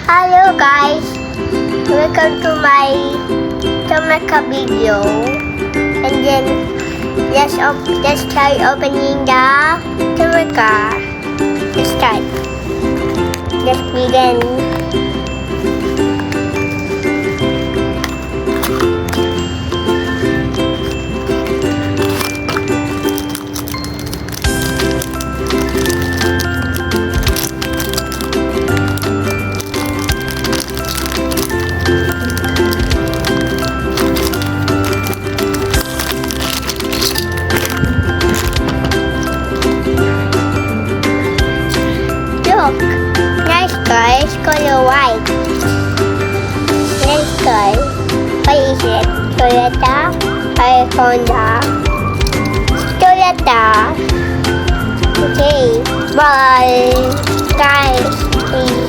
Hello guys, welcome to my tomica video. And then let's try opening the tomica. Let's start. Let's begin. Look, nice guys, color white. Nice guys. What is it? Toyota or Honda? Toyota. Okay, bye guys. Please.